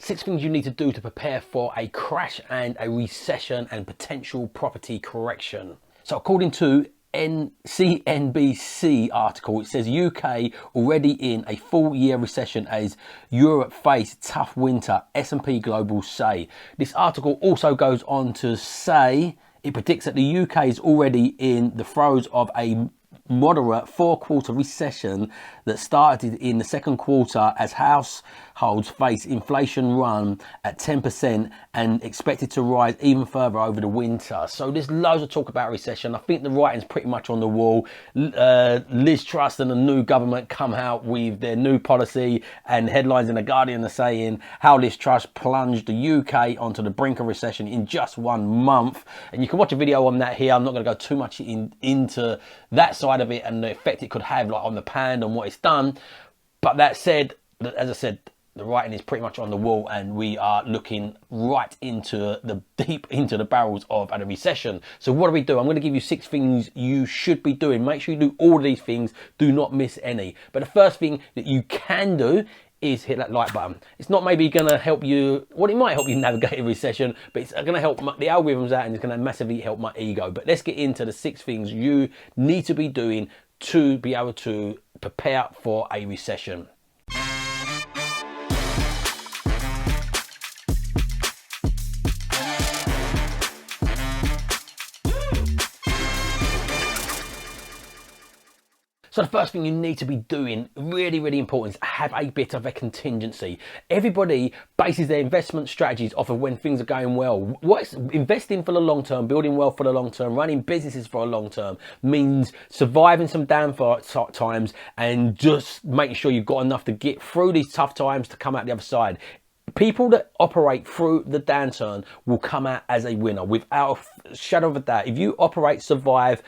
6 things you need to do to prepare for a crash and a recession and potential property correction. So according to CNBC article, it says UK already in a full year recession as Europe face tough winter, S&P Global say. This article also goes on to say it predicts that the UK is already in the throes of a moderate 4-quarter recession that started in the second quarter as households face inflation run at 10% and expected to rise even further over the winter. So there's loads of talk about recession. I think the writing's pretty much on the wall. Liz Truss and the new government come out with their new policy, and headlines in The Guardian are saying how Liz Truss plunged the UK onto the brink of recession in just 1 month. And you can watch a video on that here. I'm not going to go too much into that side of it and the effect it could have like on the pound and what it's done. But that said, as I said, the writing is pretty much on the wall, and we are looking right into the deep into the barrels of a recession. So what do we do? I'm going to give you 6 things you should be doing. Make sure you do all of these things. Do not miss any. But the first thing that you can do is hit that like button. It's not maybe going to help you, well, it might help you navigate a recession, but it's going to help the algorithms out, and it's going to massively help my ego. But let's get into the 6 things you need to be doing to be able to prepare for a recession. So the first thing you need to be doing, really, really important, is have a bit of a contingency. Everybody bases their investment strategies off of when things are going well. What's investing for the long term, building wealth for the long term, running businesses for a long term means surviving some down times and just making sure you've got enough to get through these tough times to come out the other side. People that operate through the downturn will come out as a winner without a shadow of a doubt. If you operate, survive,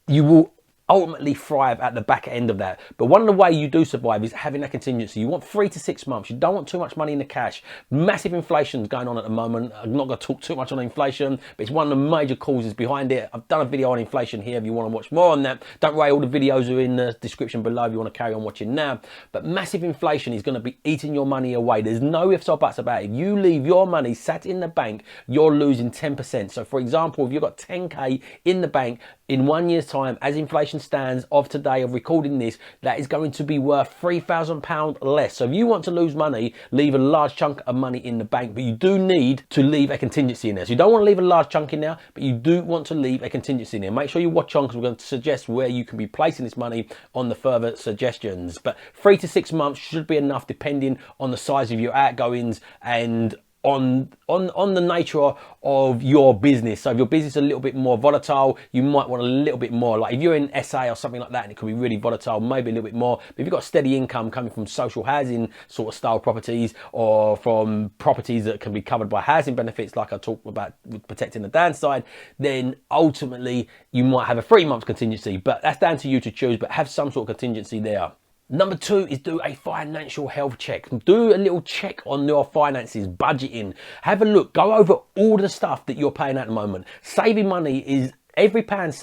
you will ultimately thrive at the back end of that. But one of the ways you do survive is having that contingency. You want 3 to 6 months. You don't want too much money in the cash. Massive inflation is going on at the moment. I'm not going to talk too much on inflation, but it's one of the major causes behind it. I've done a video on inflation here if you want to watch more on that. Don't worry, all the videos are in the description below if you want to carry on watching now. But massive inflation is going to be eating your money away. There's no ifs or buts about it. If you leave your money sat in the bank, you're losing 10%. So for example, if you've got 10k in the bank, in 1 year's time, as inflation stands of today of recording this, that is going to be worth £3,000 less. So if you want to lose money, leave a large chunk of money in the bank, but you do need to leave a contingency in there. So you don't want to leave a large chunk in there, but you do want to leave a contingency in there. Make sure you watch on, because we're going to suggest where you can be placing this money on the further suggestions. But 3 to 6 months should be enough, depending on the size of your outgoings and on the nature of your business. So if your business is a little bit more volatile, you might want a little bit more. Like if you're in SA or something like that and it could be really volatile, maybe a little bit more. But if you've got steady income coming from social housing sort of style properties, or from properties that can be covered by housing benefits, like I talked about with protecting the downside, then ultimately you might have a 3 month contingency. But that's down to you to choose, but have some sort of contingency there. Number 2 is do a financial health check. Do a little check on your finances, budgeting. Have a look, go over all the stuff that you're paying at the moment. Saving money is every pound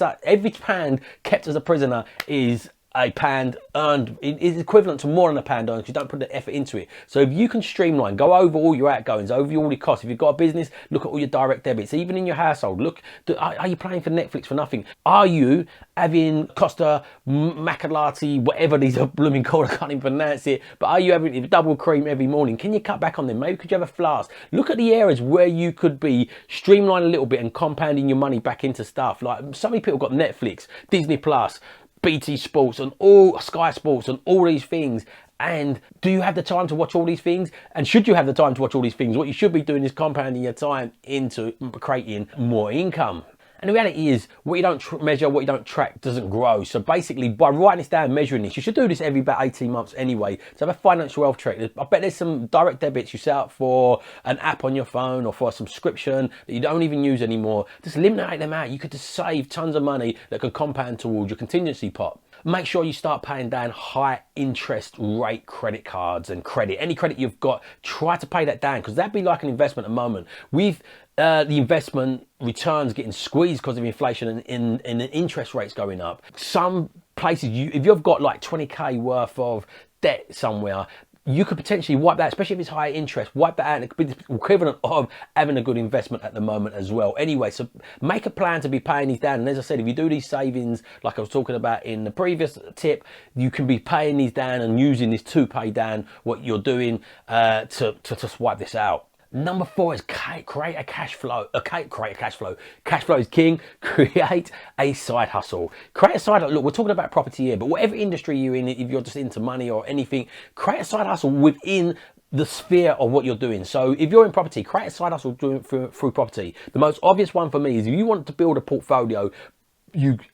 kept as a prisoner is a pound earned. It is equivalent to more than a pound earned because you don't put the effort into it. So if you can streamline, go over all your outgoings, over all your costs. If you've got a business, look at all your direct debits. Even in your household, look, are you paying for Netflix for nothing? Are you having Costa Macalati, whatever these are blooming called, I can't even pronounce it, but are you having double cream every morning? Can you cut back on them? Maybe could you have a flask? Look at the areas where you could be streamlining a little bit and compounding your money back into stuff. Like so many people got Netflix, Disney Plus, BT Sports and all Sky Sports and all these things. And do you have the time to watch all these things? And should you have the time to watch all these things, what you should be doing is compounding your time into creating more income. And the reality is, what you don't measure, what you don't track doesn't grow. So basically, by writing this down, measuring this, you should do this every about 18 months anyway. So have a financial health check. I bet there's some direct debits you set up for an app on your phone or for a subscription that you don't even use anymore. Just eliminate them out. You could just save tons of money that could compound towards your contingency pot. Make sure you start paying down high interest rate credit cards and credit. Any credit you've got, try to pay that down, because that'd be like an investment at the moment. With the investment returns getting squeezed because of inflation and the interest rates going up. Some places, if you've got like 20k worth of debt somewhere, you could potentially wipe that, especially if it's high interest, wipe that out, and it could be the equivalent of having a good investment at the moment as well. Anyway, so make a plan to be paying these down. And as I said, if you do these savings, like I was talking about in the previous tip, you can be paying these down and using this to pay down what you're doing to swipe this out. Number 4 is create a cash flow. Create a cash flow. Cash flow is king. Create a side hustle. Create a side hustle. Look, we're talking about property here, but whatever industry you're in, if you're just into money or anything, create a side hustle within the sphere of what you're doing. So if you're in property, create a side hustle through property. The most obvious one for me is if you want to build a portfolio,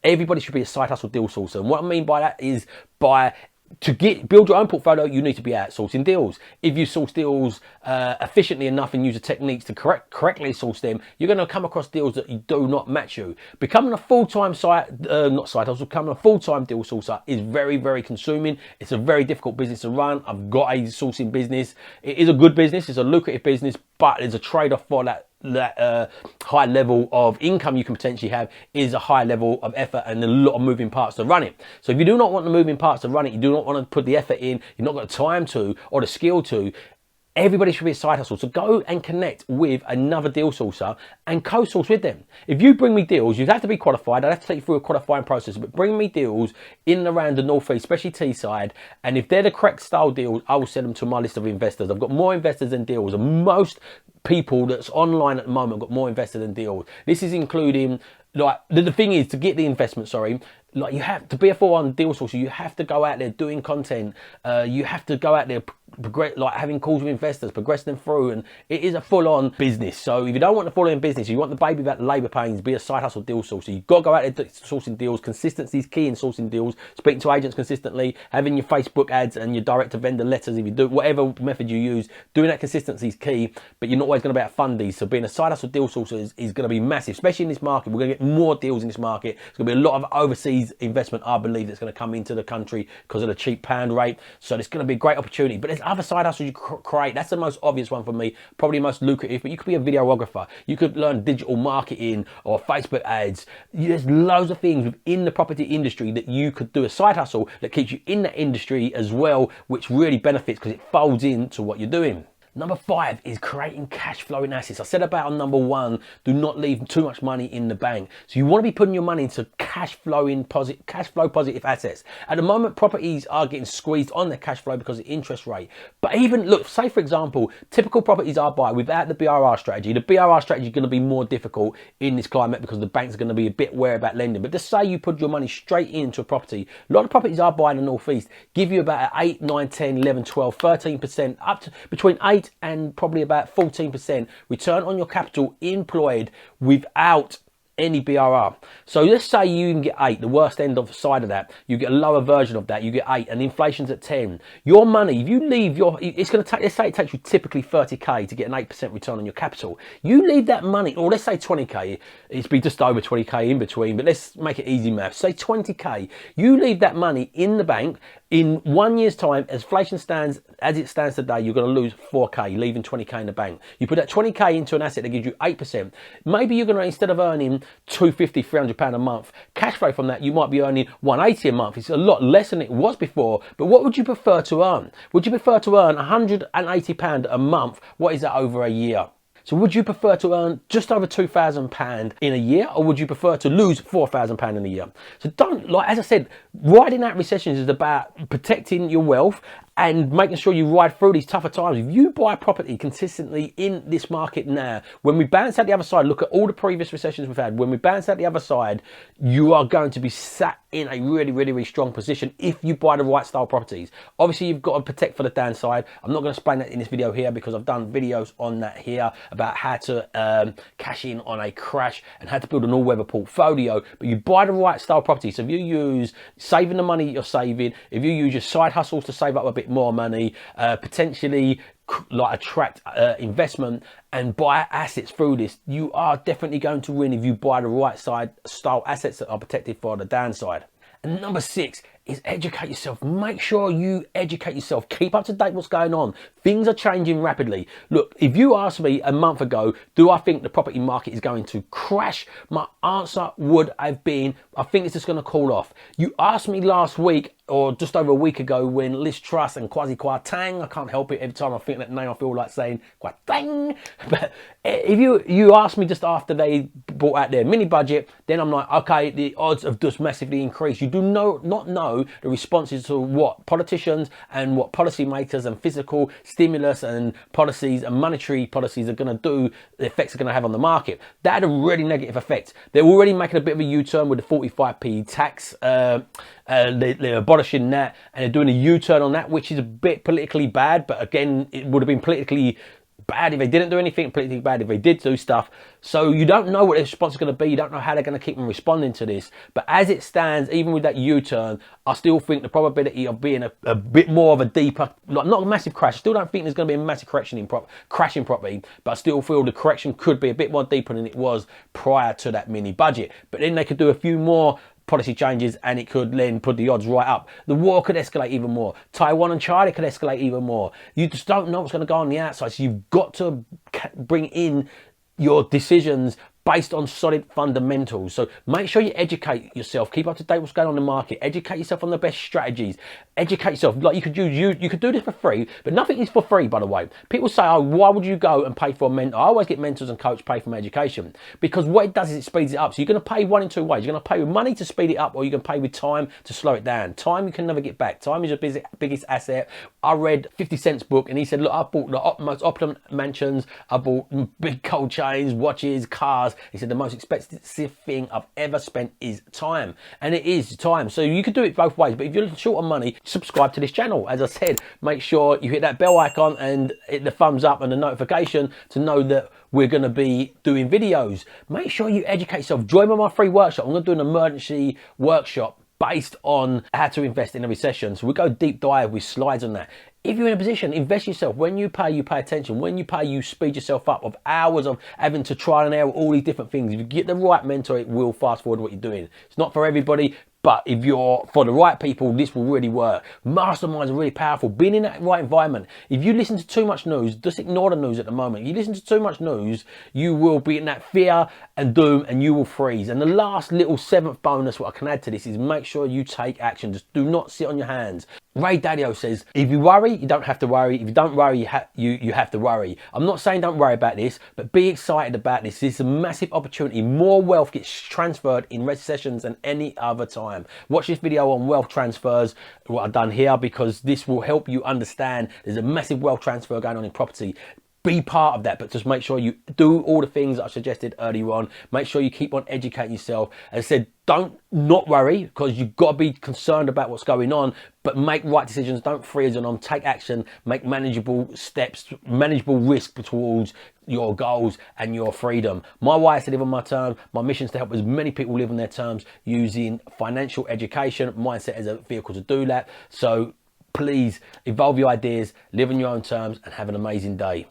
everybody should be a side hustle deal sourcer. And what I mean by that is to build your own portfolio, you need to be out sourcing deals. If you source deals efficiently enough and use the techniques to correctly source them, you're going to come across deals that do not match you. Becoming a full-time becoming a full-time deal sourcer is very, very consuming. It's a very difficult business to run. I've got a sourcing business. It is a good business. It's a lucrative business, but there's a trade-off for that high level of income you can potentially have is a high level of effort and a lot of moving parts to run it. So if you do not want the moving parts to run it, you do not want to put the effort in, you're not got the time to or the skill to, everybody should be a side hustle. So go and connect with another deal sourcer and co-source with them. If you bring me deals, you have to be qualified. I'd have to take you through a qualifying process, but bring me deals in and around the North East, especially Teesside. And if they're the correct style deals, I will send them to my list of investors. I've got more investors than deals, and most people that's online at the moment got more invested than deals. This is including, like, the thing is, to get the investment, like, you have to be a full-on deal sourcer. You have to go out there doing content. You have to go out there like having calls with investors, progress them through, and it is a full-on business. So if you don't want the full-on business, you want the baby without the labour pains, be a side hustle deal sourcer. You've got to go out there sourcing deals. Consistency is key in sourcing deals. Speaking to agents consistently, having your Facebook ads and your direct to vendor letters. If you do whatever method you use, doing that consistency is key. But you're not always going to be able to fund these. So being a side hustle deal sourcer is going to be massive, especially in this market. We're going to get more deals in this market. There's going to be a lot of overseas investment, I believe, that's going to come into the country because of the cheap pound rate. So there's going to be a great opportunity. But there's other side hustles you create. That's the most obvious one for me, probably most lucrative. But you could be a videographer. You could learn digital marketing or Facebook ads. There's loads of things within the property industry that you could do a side hustle that keeps you in that industry as well, which really benefits because it folds into what you're doing. Number 5 is creating cash flowing assets. I said about on number 1, do not leave too much money in the bank. So you want to be putting your money into cash flow positive assets. At the moment, properties are getting squeezed on their cash flow because of the interest rate. But even, look, say for example, typical properties I buy without the BRR strategy. The BRR strategy is going to be more difficult in this climate because the banks are going to be a bit wary about lending. But just say you put your money straight into a property. A lot of properties I buy in the North East give you about 8, 9, 10, 11, 12, 13%, up to between 8 and probably about 14% return on your capital employed without any BRR. So let's say you can get 8, the worst end of the side of that, you get a lower version of that, you get 8 and inflation's at 10. Your money, if you leave it's going to take, let's say it takes you typically 30k to get an 8% return on your capital. You leave that money, or let's say 20k, it's be just over 20k in between, but let's make it easy math. Say 20k, you leave that money in the bank. In 1 year's time, as inflation stands, as it stands today, you're going to lose 4k, leaving 20k in the bank. You put that 20k into an asset that gives you 8%. Maybe you're going to, instead of earning 250, 300 pound a month cash flow from that, you might be earning 180 a month. It's a lot less than it was before. But what would you prefer to earn? Would you prefer to earn 180 pound a month? What is that over a year? So would you prefer to earn just over £2,000 in a year, or would you prefer to lose £4,000 in a year? So don't, like, as I said, riding out recessions is about protecting your wealth and making sure you ride through these tougher times. If you buy property consistently in this market now, when we bounce out the other side, look at all the previous recessions we've had, when we bounce out the other side, you are going to be sat in a really, really, really strong position if you buy the right style properties. Obviously, you've got to protect for the downside. I'm not going to explain that in this video here because I've done videos on that here about how to cash in on a crash and how to build an all-weather portfolio. But you buy the right style property. So if you use saving the money you're saving, if you use your side hustles to save up a bit more money, potentially like attract investment and buy assets through this, you are definitely going to win if you buy the right style assets that are protected for the downside. And number 6 is educate yourself. Make sure you educate yourself. Keep up to date what's going on. Things are changing rapidly. Look, if you asked me a month ago, do I think the property market is going to crash? My answer would have been, I think it's just going to cool off. You asked me last week, or just over a week ago when Liz Truss and Kwasi Kwarteng, I can't help it, every time I think that name I feel like saying Kwarteng, but if you asked me just after they brought out their mini budget, then I'm like, okay, the odds have just massively increased. You do not know the responses to what politicians and what policymakers and fiscal stimulus and policies and monetary policies are going to do, the effects are going to have on the market. That had a really negative effect. They're already making a bit of a U-turn with the 45p tax. They're abolishing that, and they're doing a U-turn on that, which is a bit politically bad. But again, it would have been politically bad if they didn't do anything, politically bad if they did do stuff. So you don't know what the response is going to be. You don't know how they're going to keep on responding to this. But as it stands, even with that U-turn, I still think the probability of being a bit more of a deeper, not a massive crash. I still don't think there's going to be a massive correction in crashing property, but I still feel the correction could be a bit more deeper than it was prior to that mini budget. But then they could do a few more policy changes and it could then put the odds right up. The war could escalate even more. Taiwan and China could escalate even more. You just don't know what's going to go on the outside. So you've got to bring in your decisions based on solid fundamentals. So make sure you educate yourself, keep up to date what's going on in the market, educate yourself on the best strategies, educate yourself. Like you could do this for free, but nothing is for free, by the way. People say, oh, why would you go and pay for a mentor? I always get mentors and coach pay for my education, because what it does is it speeds it up. So you're going to pay one in two ways. You're going to pay with money to speed it up, or you're going to pay with time to slow it down. Time you can never get back. Time is your biggest asset. I read 50 Cent's book and he said, look, I bought the most opulent mansions, I bought big gold chains, watches, cars. He said the most expensive thing I've ever spent is time. And it is time. So you could do it both ways. But if you're short on money, subscribe to this channel. As I said, make sure you hit that bell icon and hit the thumbs up and the notification to know that we're going to be doing videos. Make sure you educate yourself. Join me on my free workshop. I'm going to do an emergency workshop based on how to invest in a recession. So we go deep dive with slides on that. If you're in a position, invest yourself. When you pay attention. When you pay, you speed yourself up of hours of having to try and error all these different things. If you get the right mentor, it will fast forward what you're doing. It's not for everybody, but if you're for the right people, this will really work. Masterminds are really powerful. Being in that right environment. If you listen to too much news, just ignore the news at the moment. You listen to too much news, you will be in that fear and doom and you will freeze. And the last little seventh bonus, what I can add to this, is make sure you take action. Just do not sit on your hands. Ray Dalio says, if you worry, you don't have to worry. If you don't worry, you have to worry. I'm not saying don't worry about this, but be excited about this. It's a massive opportunity. More wealth gets transferred in recessions than any other time. Watch this video on wealth transfers, what I've done here, because this will help you understand there's a massive wealth transfer going on in property. Be part of that, but just make sure you do all the things that I suggested earlier on. Make sure you keep on educating yourself. As I said, don't not worry, because you've got to be concerned about what's going on, but make right decisions. Don't freeze on them. Take action. Make manageable steps, manageable risk towards your goals and your freedom. My why is to live on my terms. My mission is to help as many people live on their terms using financial education, mindset as a vehicle to do that. So please evolve your ideas, live on your own terms, and have an amazing day.